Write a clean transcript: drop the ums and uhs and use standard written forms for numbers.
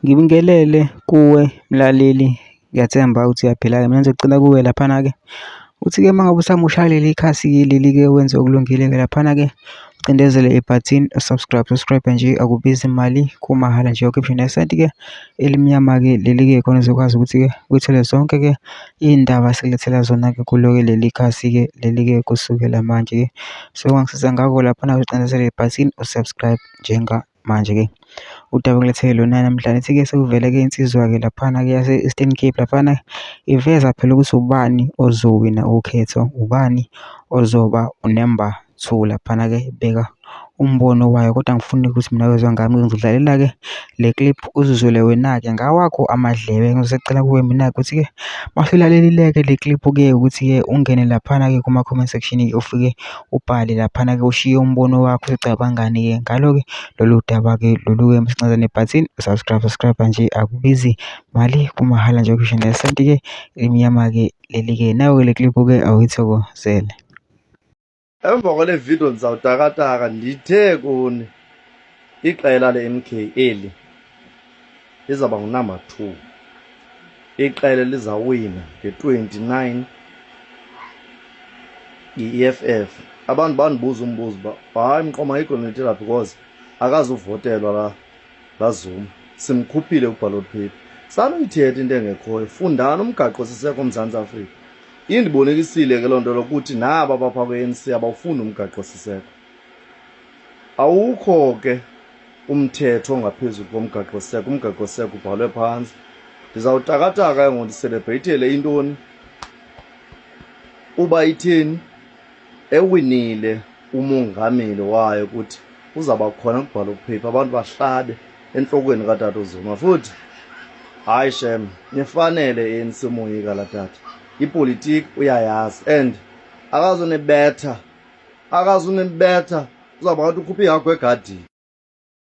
Ngibingelele kuwe mlaleli, ngiyathemba ukuthi uyaphila-ke. Mina ngizocela kuwe laphana-ke ukuthi-ke uma ngabe usamusha leli khasi leli-ke wenze okulungile-ke laphana-ke ucindezele ibhathini subscribe nje, akubizi imali, kumahhala nje. Ukhiphe nesenti-ke elimnyama-ke leli-ke khona uzokwazi ukuthi-ke uyithole zonke-ke iy'ndaba esilethela zona-ke kulo-ke leli khasi-ke leli-ke kusukela manje-ke. So ungangisiza ngako laphana ucindezele ibhathini usubscribe njengamanje-ke. Udaba engilethele lona namhlanje ithi-ke sekuvele-ke insizwa-ke laphana-ke yase-Eastern Cape laphana iveza phela ukuthi ubani ozowina ukhetho, ubani ozoba uNumber 2 laphana-ke ibeka umbono wayo. Kodwa angifuni ukuthi mina wezwa ngami, ngizodlalela-ke le clip uzizwele wena-ke ngawakho amadlebe. Ngizocela kuwe mina ukuthi-ke masulalelile-ke le clip-ke ukuthi-ke ungene laphana-ke kuma-comment section-ke ufike ubhale laphana-ke ushiye umbono wakho, ucabangani-ke ngalo-ke lolu daba-ke lolu-ke masicinezele nebhathini subscribe nje, akubizi mali, kumahhala nje. Ukhiphe nesenti-ke elimnyama-ke leli-ke. Nayo-ke le clip-ke awuyithokozele. Emva kwale video ndizawutakataka ndithe kuni iqela le-MK eli lizawuba ngunumber 2. Iqela lizawuwina nge-29 yi-EFF. Abantu bandibuza umbuzo uba hayi Mqoma ayikho nethela because akazuvotelwa la Zuma, simkhuphile ku-ballot paper. Sanoyithetha into engekhoyo, fundani umgaqo siseko eMzantsi Afrika. Indibonekisile ke loo nto lokuthi naba bapha kwe-ANC abawufuni umgaqo siseko. Awukho ke umthetho ongaphezulu komgaqo siseko, umgaqo siseko ubhalwe phantsi. Ndizawutakataka ngoku ndiselebreyithele intoni uba itheni ewinile umongameli wayo ukuthi uzawuba khona ku-ballot paper, abantu bahlabe entlokweni katata uZuma. Futhi hayi shem, nifanele ANC umoyika la tata, ipolitiki uyayazi and akazunibetha, uzawuba ngathi ukhuphe ihagu egadini.